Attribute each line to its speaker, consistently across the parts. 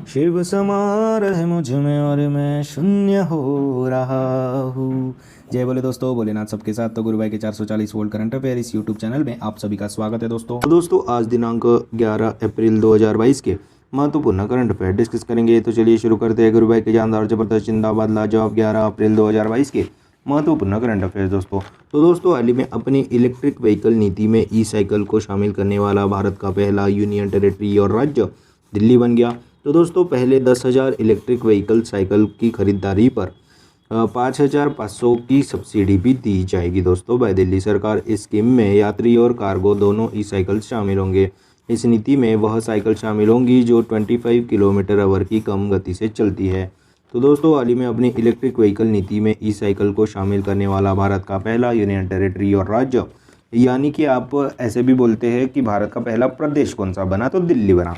Speaker 1: शिव समा रहे मुझ में और मैं शून्य हो रहा हूँ। जय बोले दोस्तों, भोलेनाथ सबके साथ। तो गुरु भाई के 440 वोल्ट करंट अफेयर इस यूट्यूब चैनल में आप सभी का स्वागत है दोस्तों आज दिनांक 11 अप्रैल 2022 के महत्वपूर्ण करंट अफेयर डिस्कस करेंगे। तो चलिए शुरू करते हैं गुरु भाई के जानदार जबरदस्त जिंदाबाद लाजवाब 11 अप्रैल 2022 के महत्वपूर्ण करंट अफेयर दोस्तों हाल ही में अपनी इलेक्ट्रिक व्हीकल नीति में ई साइकिल को शामिल करने वाला भारत का पहला यूनियन टेरिटरी और राज्य दिल्ली बन गया। तो दोस्तों पहले 10,000 इलेक्ट्रिक व्हीकल साइकिल की खरीदारी पर 5,500 की सब्सिडी भी दी जाएगी दोस्तों बाय दिल्ली सरकार। इस स्कीम में यात्री और कार्गो दोनों ई साइकिल शामिल होंगे। इस नीति में वह साइकिल शामिल होंगी जो 25 किलोमीटर आवर की कम गति से चलती है। तो दोस्तों हाल ही में अपनी इलेक्ट्रिक व्हीकल नीति में ई साइकिल को शामिल करने वाला भारत का पहला यूनियन टेरिटरी और राज्य, यानी कि आप ऐसे भी बोलते हैं कि भारत का पहला प्रदेश कौन सा बना, तो दिल्ली बना।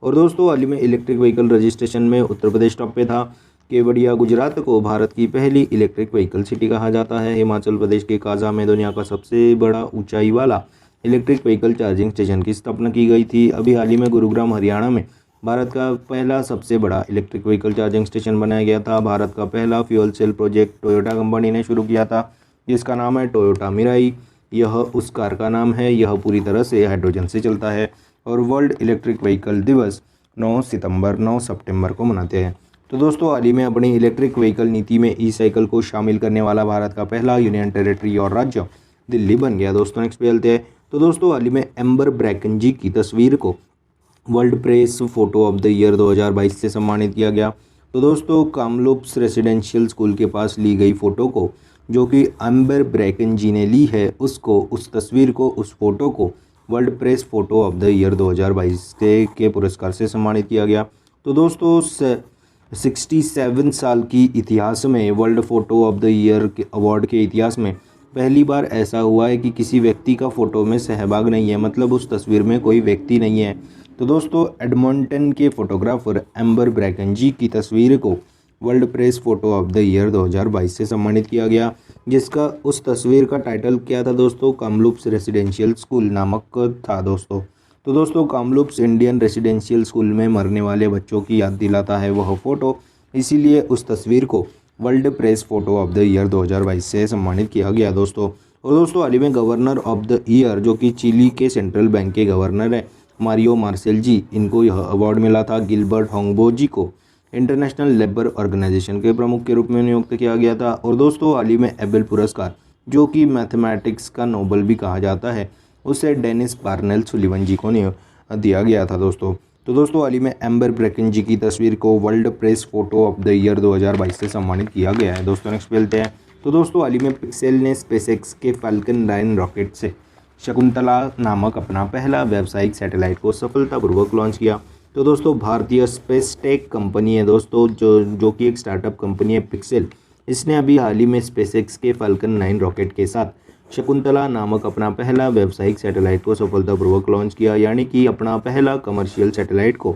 Speaker 1: और दोस्तों हाल ही में इलेक्ट्रिक व्हीकल रजिस्ट्रेशन में उत्तर प्रदेश टॉप पे था। केवड़िया गुजरात को भारत की पहली इलेक्ट्रिक व्हीकल सिटी कहा जाता है। हिमाचल प्रदेश के काजा में दुनिया का सबसे बड़ा ऊंचाई वाला इलेक्ट्रिक व्हीकल चार्जिंग स्टेशन की स्थापना की गई थी। अभी हाल ही में गुरुग्राम हरियाणा में भारत का पहला सबसे बड़ा इलेक्ट्रिक व्हीकल चार्जिंग स्टेशन बनाया गया था। भारत का पहला fuel cell project Toyota company ने शुरू किया था, जिसका नाम है टोयोटा मिराई। यह उस कार का नाम है, यह पूरी तरह से हाइड्रोजन से चलता है। और वर्ल्ड इलेक्ट्रिक व्हीकल दिवस 9 सितंबर को मनाते हैं। तो दोस्तों हाल ही में अपनी इलेक्ट्रिक व्हीकल नीति में ई साइकिल को शामिल करने वाला भारत का पहला यूनियन टेरिटरी और राज्य दिल्ली बन गया। दोस्तों नेक्स्ट पे चलते हैं। तो दोस्तों हाल ही में एम्बर ब्रैकन जी की तस्वीर को world press photo of the year 2022 से सम्मानित किया गया। तो दोस्तों कामलुप्स रेसिडेंशियल स्कूल के पास ली गई फ़ोटो को, जो कि एम्बर ब्रैकन जी ने ली है, उस तस्वीर को, उस फोटो को world press photo of the year 2022 के पुरस्कार से सम्मानित किया गया। तो दोस्तों 67 साल की इतिहास में world photo of the year के अवार्ड के इतिहास में पहली बार ऐसा हुआ है कि किसी व्यक्ति का फ़ोटो में सहभाग नहीं है, मतलब उस तस्वीर में कोई व्यक्ति नहीं है। तो दोस्तों एडमंटन के फोटोग्राफर एम्बर ब्रैकन जी की तस्वीर को world press photo of the year 2022 से सम्मानित किया गया, जिसका उस तस्वीर का टाइटल क्या था दोस्तों, कामलुप्स रेसिडेंशियल स्कूल नामक था दोस्तों। तो दोस्तों कामलुप्स इंडियन रेसिडेंशियल स्कूल में मरने वाले बच्चों की याद दिलाता है वह फ़ोटो, इसीलिए उस तस्वीर को world press photo of the year 2022 से सम्मानित किया गया दोस्तों। और दोस्तों हाल ही में गवर्नर ऑफ द ईयर, जो कि चिली के सेंट्रल बैंक के गवर्नर है, मारियो मार्सेल जी, इनको यह अवार्ड मिला था। गिलबर्ट होंगबो जी को इंटरनेशनल लेबर ऑर्गेनाइजेशन के प्रमुख के रूप में नियुक्त किया गया था। और दोस्तों हाल ही में एबेल पुरस्कार, जो कि मैथमेटिक्स का नोबेल भी कहा जाता है, उसे डेनिस पार्नेल सुलिवन जी को दिया गया था दोस्तों। तो दोस्तों हाल ही में एम्बर ब्रैकन जी की तस्वीर को world press photo of the year 2022 से सम्मानित किया गया है। दोस्तों नेक्स्ट मिलते हैं। तो दोस्तों हाल ही में पिक्सेल ने स्पेसएक्स के फाल्कन 9 रॉकेट से शकुंतला नामक अपना पहला व्यावसायिक सैटेलाइट को सफलतापूर्वक लॉन्च किया। तो दोस्तों भारतीय स्पेस टेक कंपनी है दोस्तों, जो कि एक स्टार्टअप कंपनी है पिक्सेल। इसने अभी हाल ही में स्पेसएक्स के फाल्कन 9 रॉकेट के साथ शकुंतला नामक अपना पहला व्यावसायिक सैटेलाइट को सफलतापूर्वक लॉन्च किया, यानी कि अपना पहला कमर्शियल सैटेलाइट को,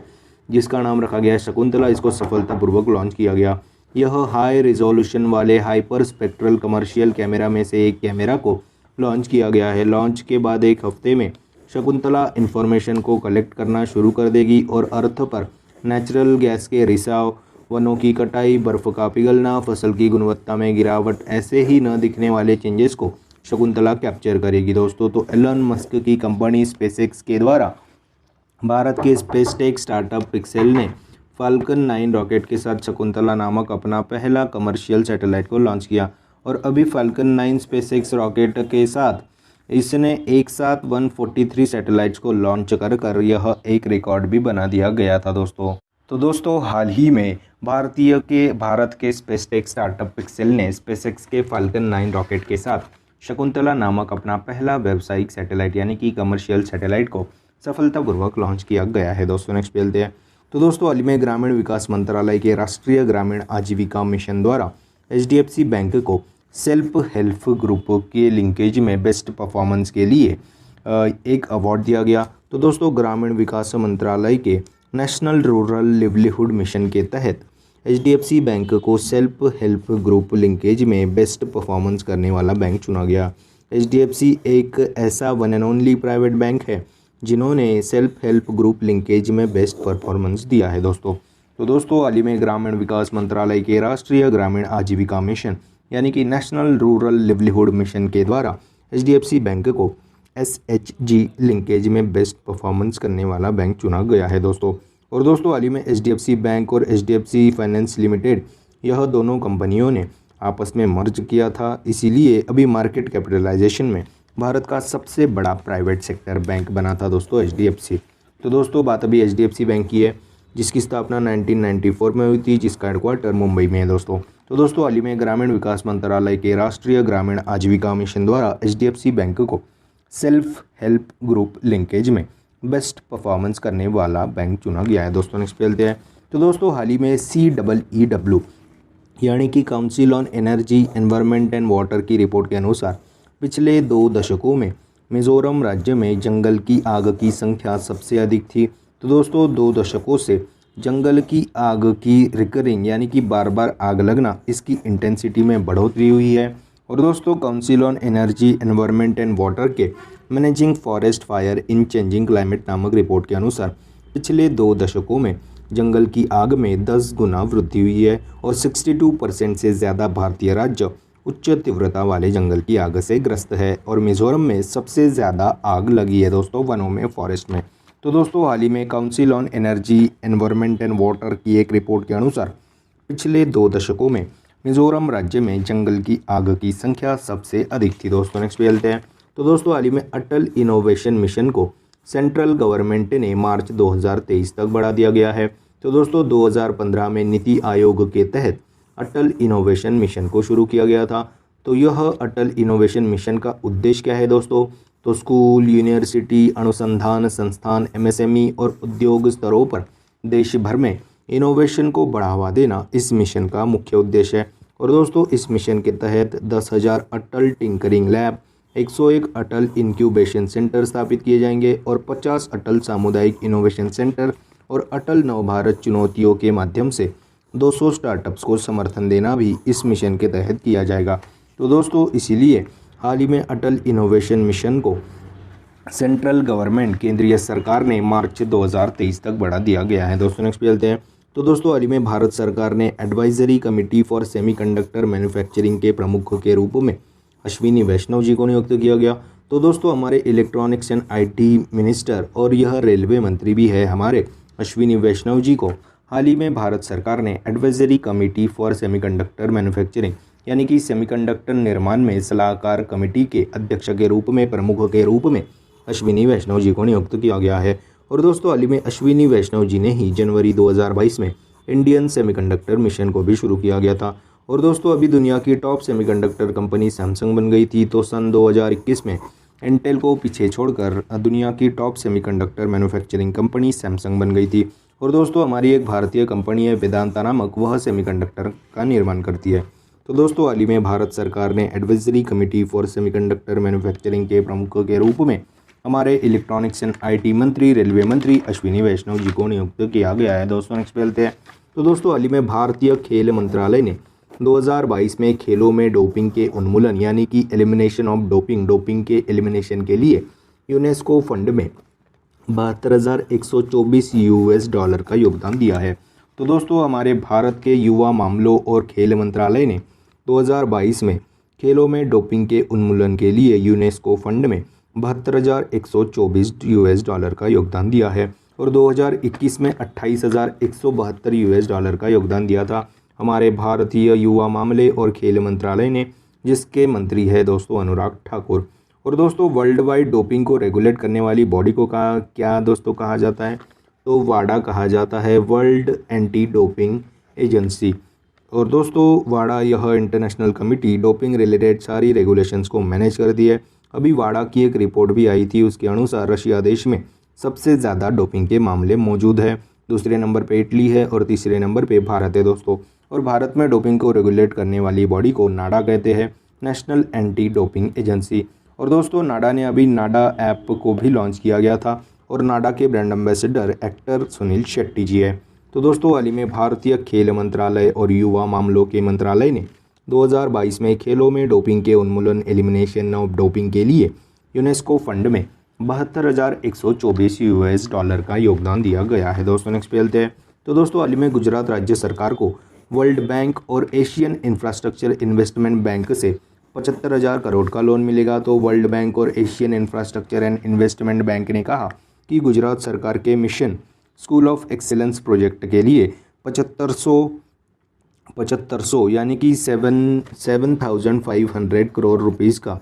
Speaker 1: जिसका नाम रखा गया शकुंतला, इसको सफलतापूर्वक लॉन्च किया गया। यह हाई रिजोल्यूशन वाले हाइपर स्पेक्ट्रल कमर्शियल कैमरा में से एक कैमरा को लॉन्च किया गया है। लॉन्च के बाद एक हफ्ते में शकुंतला इन्फॉर्मेशन को कलेक्ट करना शुरू कर देगी और अर्थ पर नेचुरल गैस के रिसाव, वनों की कटाई, बर्फ़ का पिघलना, फसल की गुणवत्ता में गिरावट, ऐसे ही न दिखने वाले चेंजेस को शकुंतला कैप्चर करेगी दोस्तों। तो एलन मस्क की कंपनी स्पेसएक्स के द्वारा भारत के स्पेस टेक स्टार्टअप पिक्सेल ने फाल्कन 9 रॉकेट के साथ शकुंतला नामक अपना पहला कमर्शियल सैटेलाइट को लॉन्च किया। और अभी फाल्कन 9 स्पेसएक्स रॉकेट के साथ इसने एक साथ 143 सैटेलाइट्स को लॉन्च कर यह एक रिकॉर्ड भी बना दिया गया था दोस्तों। तो दोस्तों हाल ही में भारत के स्पेस टेक स्टार्टअप पिक्सेल ने स्पेसएक्स के फाल्कन 9 रॉकेट के साथ शकुंतला नामक अपना पहला व्यावसायिक सैटेलाइट, यानी कि कमर्शियल सैटेलाइट को सफलतापूर्वक लॉन्च किया गया है। दोस्तों नेक्स्ट मिलते हैं। तो दोस्तों हाल ही में ग्रामीण विकास मंत्रालय के राष्ट्रीय ग्रामीण आजीविका मिशन द्वारा HDFC बैंक को सेल्फ हेल्प ग्रुप के लिंकेज में बेस्ट परफॉर्मेंस के लिए एक अवार्ड दिया गया। तो दोस्तों ग्रामीण विकास मंत्रालय के नेशनल रूरल लिवलीहुड मिशन के तहत HDFC बैंक को सेल्फ हेल्प ग्रुप लिंकेज में बेस्ट परफॉर्मेंस करने वाला बैंक चुना गया। HDFC एक ऐसा one and only private bank है जिन्होंने सेल्फ हेल्प ग्रुप लिंकेज में बेस्ट परफॉर्मेंस दिया है दोस्तों। तो दोस्तों हाल ही में ग्रामीण विकास मंत्रालय के राष्ट्रीय ग्रामीण आजीविका मिशन यानी कि नेशनल रूरल लिवलीहुड मिशन के द्वारा HDFC बैंक को SHG लिंकेज में बेस्ट परफॉर्मेंस करने वाला बैंक चुना गया है दोस्तों। और दोस्तों हाल ही में HDFC बैंक और HDFC फाइनेंस लिमिटेड यह दोनों कंपनियों ने आपस में मर्ज किया था, इसीलिए अभी मार्केट कैपिटलाइजेशन में भारत का सबसे बड़ा प्राइवेट सेक्टर बैंक बना था दोस्तों HDFC। तो दोस्तों बात अभी HDFC बैंक की है जिसकी स्थापना 1994 में हुई थी, जिसका हेडक्वार्टर मुंबई में है दोस्तों। तो दोस्तों हाल ही में ग्रामीण विकास मंत्रालय के राष्ट्रीय ग्रामीण आजीविका मिशन द्वारा HDFC बैंक को सेल्फ हेल्प ग्रुप लिंकेज में बेस्ट परफॉर्मेंस करने वाला बैंक चुना गया है दोस्तों। नेक्स्ट पे चलते हैं। तो दोस्तों हाल ही में CEEW यानी कि council on energy environment and water की रिपोर्ट के अनुसार पिछले 2 दशकों में मिजोरम राज्य में जंगल की आग की संख्या सबसे अधिक थी। तो दोस्तों 2 दशकों से जंगल की आग की रिकरिंग यानी कि बार बार आग लगना, इसकी इंटेंसिटी में बढ़ोतरी हुई है। और दोस्तों council on energy environment and water के managing forest fire in changing climate नामक रिपोर्ट के अनुसार पिछले 2 दशकों में जंगल की आग में 10 गुना वृद्धि हुई है और 62% से ज़्यादा भारतीय राज्य उच्च तीव्रता वाले जंगल की आग से ग्रस्त है। और मिजोरम में सबसे ज़्यादा आग लगी है दोस्तों वनों में, फॉरेस्ट में। तो दोस्तों हाल ही में council on energy environment and water की एक रिपोर्ट के अनुसार पिछले 2 दशकों में मिजोरम राज्य में जंगल की आग की संख्या सबसे अधिक थी दोस्तों। नेक्स्ट पे चलते हैं। तो दोस्तों हाल ही में अटल इनोवेशन मिशन को सेंट्रल गवर्नमेंट ने मार्च 2023 तक बढ़ा दिया गया है। तो दोस्तों 2015 में नीति आयोग के तहत अटल इनोवेशन मिशन को शुरू किया गया था। तो यह अटल इनोवेशन मिशन का उद्देश्य क्या है दोस्तों? तो स्कूल, यूनिवर्सिटी, अनुसंधान संस्थान, MSME और उद्योग स्तरों पर देश भर में इनोवेशन को बढ़ावा देना इस मिशन का मुख्य उद्देश्य है। और दोस्तों इस मिशन के तहत 10,000 अटल टिंकरिंग लैब, 101 अटल इंक्यूबेशन सेंटर स्थापित किए जाएंगे और 50 अटल सामुदायिक इनोवेशन सेंटर और अटल नवभारत चुनौतियों के माध्यम से 200 स्टार्टअप्स को समर्थन देना भी इस मिशन के तहत किया जाएगा। तो दोस्तों इसीलिए हाल ही में अटल इनोवेशन मिशन को सेंट्रल गवर्नमेंट, केंद्रीय सरकार ने मार्च 2023 तक बढ़ा दिया गया है दोस्तों। नेक्स्ट पे चलते हैं। तो दोस्तों हाल ही में भारत सरकार ने advisory committee for semiconductor manufacturing के प्रमुख के रूप में अश्विनी वैष्णव जी को नियुक्त किया गया। तो दोस्तों हमारे इलेक्ट्रॉनिक्स एंड IT मिनिस्टर और यह रेलवे मंत्री भी है हमारे अश्विनी वैष्णव जी को हाल ही में भारत सरकार ने advisory committee for semiconductor manufacturing यानी कि सेमीकंडक्टर निर्माण में सलाहकार कमेटी के अध्यक्ष के रूप में, प्रमुख के रूप में अश्विनी वैष्णव जी को नियुक्त किया गया है। और दोस्तों हाल ही में अश्विनी वैष्णव जी ने ही जनवरी 2022 में इंडियन सेमीकंडक्टर मिशन को भी शुरू किया गया था। और दोस्तों अभी दुनिया की टॉप सेमीकंडक्टर कंपनी सैमसंग बन गई थी। तो सन 2021 में इंटेल को पीछे छोड़कर दुनिया की top semiconductor manufacturing company Samsung बन गई थी। और दोस्तों हमारी एक भारतीय कंपनी है वेदांता नामक, वह सेमीकंडक्टर का निर्माण करती है। तो दोस्तों हाल ही में भारत सरकार ने advisory committee for semiconductor manufacturing के प्रमुख के रूप में हमारे इलेक्ट्रॉनिक्स एंड IT मंत्री, रेलवे मंत्री अश्विनी वैष्णव जी को नियुक्त किया गया है दोस्तों। नेक्स्ट पे चलते हैं। तो दोस्तों हाल ही में भारतीय खेल मंत्रालय ने 2022 में खेलों में डोपिंग के उन्मूलन यानी कि एलिमिनेशन ऑफ डोपिंग के एलिमिनेशन के लिए यूनेस्को फंड में 72,124 US$ का योगदान दिया है। तो दोस्तों हमारे भारत के युवा मामलों और खेल मंत्रालय ने 2022 में खेलों में डोपिंग के उन्मूलन के लिए यूनेस्को फंड में 72,124 US$ का योगदान दिया है। और 2021 में 28,172 US$ का योगदान दिया था हमारे भारतीय युवा मामले और खेल मंत्रालय ने, जिसके मंत्री है दोस्तों अनुराग ठाकुर। और दोस्तों वर्ल्ड वाइड डोपिंग को रेगुलेट करने वाली बॉडी को क्या दोस्तों कहा जाता है? तो वाडा कहा जाता है, वर्ल्ड एंटी डोपिंग एजेंसी। और दोस्तों वाडा यह इंटरनेशनल कमेटी डोपिंग रिलेटेड सारी रेगुलेशंस को मैनेज करती है। अभी वाडा की एक रिपोर्ट भी आई थी, उसके अनुसार रशिया देश में सबसे ज़्यादा डोपिंग के मामले मौजूद है, दूसरे नंबर पे इटली है और तीसरे नंबर पे भारत है दोस्तों। और भारत में डोपिंग को रेगुलेट करने वाली बॉडी को नाडा कहते हैं, नेशनल एंटी डोपिंग एजेंसी। और दोस्तों नाडा ने अभी नाडा ऐप को भी लॉन्च किया गया था और नाडा के brand ambassador actor Sunil Shetty ji है। तो दोस्तों हाल ही में भारतीय खेल मंत्रालय और युवा मामलों के मंत्रालय ने 2022 में खेलों में डोपिंग के उन्मूलन एलिमिनेशन ऑफ डोपिंग के लिए यूनेस्को फंड में 72,124 US$ का योगदान दिया गया है दोस्तों। नेक्स्ट पे चलते हैं। तो दोस्तों हाल ही में गुजरात राज्य सरकार को वर्ल्ड बैंक और एशियन इंफ्रास्ट्रक्चर इन्वेस्टमेंट बैंक से 75,000 करोड़ का लोन मिलेगा। तो वर्ल्ड बैंक और Asian infrastructure and investment bank ने कहा कि गुजरात सरकार के mission school of excellence project के लिए 7500 यानी कि 7,500 करोड़ रुपीज़ का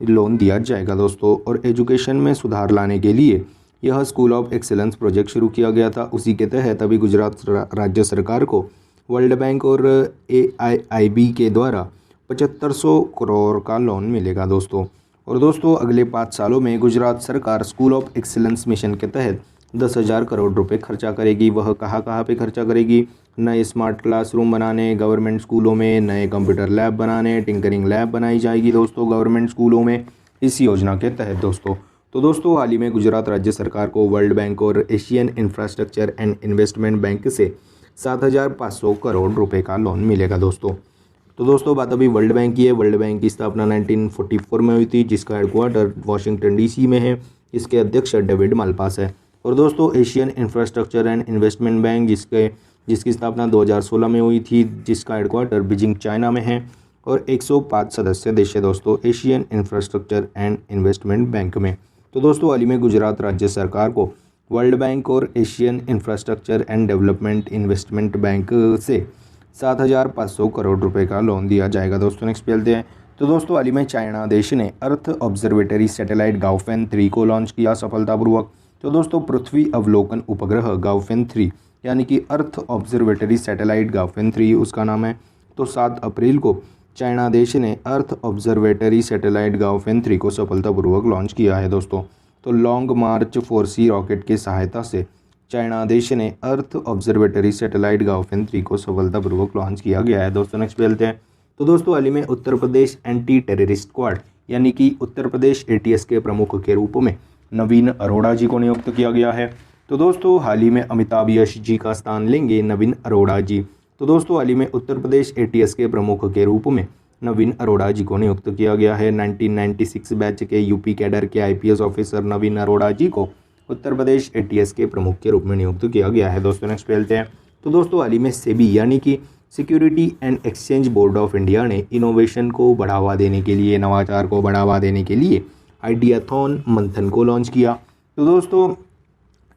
Speaker 1: लोन दिया जाएगा दोस्तों। और एजुकेशन में सुधार लाने के लिए यह स्कूल ऑफ एक्सीलेंस प्रोजेक्ट शुरू किया गया था। उसी के तहत अभी गुजरात राज्य सरकार को वर्ल्ड बैंक और AIIB के द्वारा 7500 करोड़ का लोन मिलेगा दोस्तों। और दोस्तों अगले 5 सालों में गुजरात सरकार स्कूल ऑफ एक्सीलेंस मिशन के तहत 10,000 करोड़ रुपए खर्चा करेगी। वह कहाँ पे खर्चा करेगी? नए स्मार्ट क्लासरूम बनाने, गवर्नमेंट स्कूलों में नए कंप्यूटर लैब बनाने, टिंकरिंग लैब बनाई जाएगी दोस्तों गवर्नमेंट स्कूलों में इस योजना के तहत दोस्तों। तो दोस्तों हाल ही में गुजरात राज्य सरकार को वर्ल्ड बैंक और Asian infrastructure and investment bank से 7,500 करोड़ रुपए का लोन मिलेगा दोस्तों। तो दोस्तों बात अभी वर्ल्ड बैंक की है। वर्ल्ड बैंक की स्थापना 1944 में हुई थी, जिसका हेडक्वार्टर वाशिंगटन DC में है। इसके अध्यक्ष डेविड मालपास है। और दोस्तों Asian infrastructure and investment bank जिसकी स्थापना 2016 में हुई थी, जिसका हेडक्वार्टर बीजिंग चाइना में है। और 105 सदस्य देश है दोस्तों Asian infrastructure and investment bank में। तो दोस्तों हाल ही में गुजरात राज्य सरकार को वर्ल्ड बैंक और Asian infrastructure and development investment bank से 7,500 करोड़ रुपए का लोन दिया जाएगा दोस्तों। नेक्स्ट पे चलते हैं। तो दोस्तों हाल ही में चाइना देश ने अर्थ ऑब्जर्वेटरी सैटेलाइट गाओफेन 3 को लॉन्च किया सफलतापूर्वक। तो दोस्तों पृथ्वी अवलोकन उपग्रह गाओफेन 3 यानी कि अर्थ ऑब्जर्वेटरी सैटेलाइट गाओफेन 3 उसका नाम है। तो 7 अप्रैल को चाइना देश ने अर्थ ऑब्जर्वेटरी सैटेलाइट गाओफेन 3 को सफलतापूर्वक लॉन्च किया है दोस्तों। तो लॉन्ग मार्च 4C रॉकेट की सहायता से चाइना देश ने अर्थ ऑब्जर्वेटरी सैटेलाइट गाओफेन 3 को सफलतापूर्वक लॉन्च किया गया है दोस्तों। नेक्स्ट पे चलते हैं। तो दोस्तों हाल ही में Uttar Pradesh anti terrorist squad यानी कि उत्तर प्रदेश ATS के प्रमुख के रूप में नवीन अरोड़ा जी को नियुक्त किया गया है। तो दोस्तों हाल ही में अमिताभ यश जी का स्थान लेंगे नवीन अरोड़ा जी। तो दोस्तों हाल ही में उत्तर प्रदेश ATS के प्रमुख के रूप में नवीन अरोड़ा जी को नियुक्त किया गया है। 1996 बैच के यूपी कैडर के IPS ऑफिसर नवीन अरोड़ा जी को उत्तर प्रदेश ATS के प्रमुख के रूप में नियुक्त किया गया है दोस्तों। नेक्स्ट पे चलते हैं। तो दोस्तों हाल ही में सेबी यानी कि security and exchange board of India ने इनोवेशन को बढ़ावा देने के लिए, नवाचार को बढ़ावा देने के लिए आइडियाथॉन मंथन को लॉन्च किया। तो दोस्तों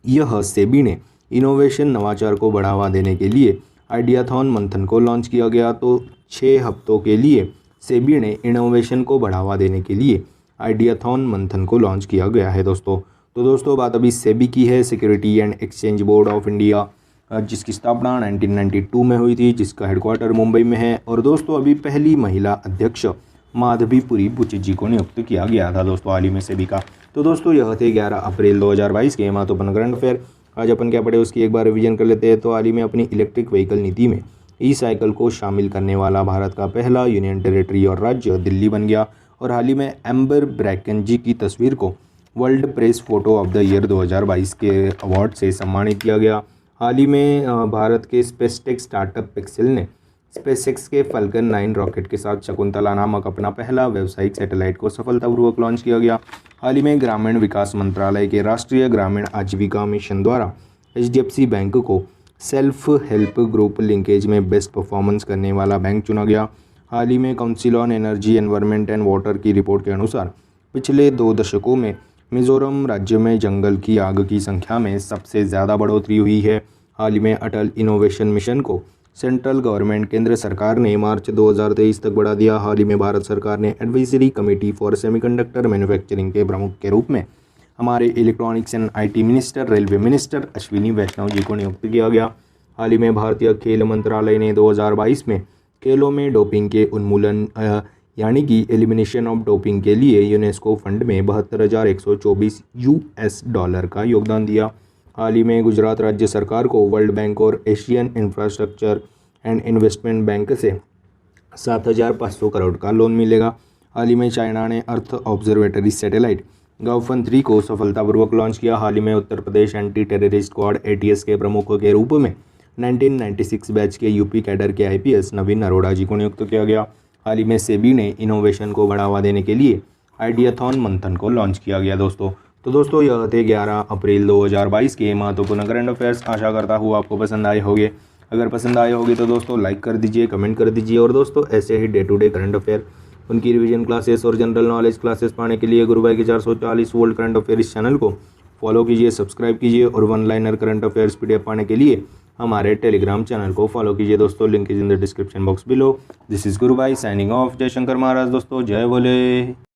Speaker 1: यह सेबी ने इनोवेशन नवाचार को बढ़ावा देने के लिए आइडियाथॉन मंथन को लॉन्च किया गया। तो 6 हफ्तों के लिए सेबी ने इनोवेशन को बढ़ावा देने के लिए आइडियाथॉन मंथन को लॉन्च किया गया है दोस्तों। तो दोस्तों बात अभी सेबी की है, security and exchange board of India, जिसकी स्थापना 1992 में हुई थी, जिसका हेडक्वार्टर मुंबई में है। और दोस्तों अभी पहली महिला अध्यक्ष माधवीपुरी बुची जी को नियुक्त किया गया था दोस्तों हाल ही में सेबी का। तो दोस्तों यह थे 11 अप्रैल 2022 के महत्वपूर्ण करंट अफेयर। आज अपन क्या पढ़े उसकी एक बार रिवीजन कर लेते हैं। तो हाल ही में अपनी इलेक्ट्रिक व्हीकल नीति में ई-साइकिल को शामिल करने वाला भारत का पहला यूनियन टेरिटरी और राज्य दिल्ली बन गया। और हाल ही में एम्बर ब्रैकन जी की तस्वीर को world press photo of the year 2022 के अवार्ड से सम्मानित किया गया। हाल ही में भारत के स्पेसटेक स्टार्टअप पिक्सेल ने स्पेसएक्स के फाल्कन 9 रॉकेट के साथ शकुंतला नामक अपना पहला व्यावसायिक सैटेलाइट को सफलतापूर्वक लॉन्च किया गया। हाल ही में ग्रामीण विकास मंत्रालय के राष्ट्रीय ग्रामीण आजीविका मिशन द्वारा HDFC बैंक को सेल्फ हेल्प ग्रुप लिंकेज में बेस्ट परफॉर्मेंस करने वाला बैंक चुना गया। हाल ही में council on energy environment and water की रिपोर्ट के अनुसार पिछले 2 दशकों में मिजोरम राज्य में जंगल की आग की संख्या में सबसे ज़्यादा बढ़ोतरी हुई है। हाल ही में अटल इनोवेशन मिशन को सेंट्रल गवर्नमेंट केंद्र सरकार ने मार्च 2023 तक बढ़ा दिया। हाल ही में भारत सरकार ने advisory committee for semiconductor manufacturing के प्रमुख के रूप में हमारे electronics and IT minister, railway minister Ashwini Vaishnaw ji को नियुक्त किया गया। हाल ही में भारतीय खेल मंत्रालय ने 2022 में खेलों में डोपिंग के उन्मूलन यानी कि एलिमिनेशन ऑफ डोपिंग के लिए यूनेस्को फंड में 72,124 US डॉलर का योगदान दिया। हाल ही में गुजरात राज्य सरकार को वर्ल्ड बैंक और Asian infrastructure and investment bank से 7,500 करोड़ का लोन मिलेगा। हाल ही में चाइना ने अर्थ ऑब्जर्वेटरी सैटेलाइट गाओफेन 3 को सफलतापूर्वक लॉन्च किया। हाल ही में Uttar Pradesh anti terrorist squad ATS के प्रमुख के रूप में 1996 बैच के यूपी कैडर के IPS नवीन अरोड़ा जी को नियुक्त किया गया। हाल ही में सेबी ने इनोवेशन को बढ़ावा देने के लिए आइडियाथॉन मंथन को लॉन्च किया गया दोस्तों। तो दोस्तों यह थे 11 अप्रैल 2022 के महत्वपूर्ण करंट अफेयर्स। आशा करता हूँ आपको पसंद आए होंगे। अगर पसंद आए होंगे तो दोस्तों लाइक कर दीजिए, कमेंट कर दीजिए। और दोस्तों ऐसे ही day to day current affair, उनकी रिवीजन क्लासेस और जनरल नॉलेज क्लासेस पाने के लिए गुरुभाई के 440 वोल्ट करंट अफेयर इस चैनल को फॉलो कीजिए, सब्सक्राइब कीजिए। और one liner current affairs PDF पाने के लिए हमारे टेलीग्राम चैनल को फॉलो कीजिए दोस्तों। Link is in the description box below. This is Gurubhai signing off. जय शंकर महाराज दोस्तों, जय भोले।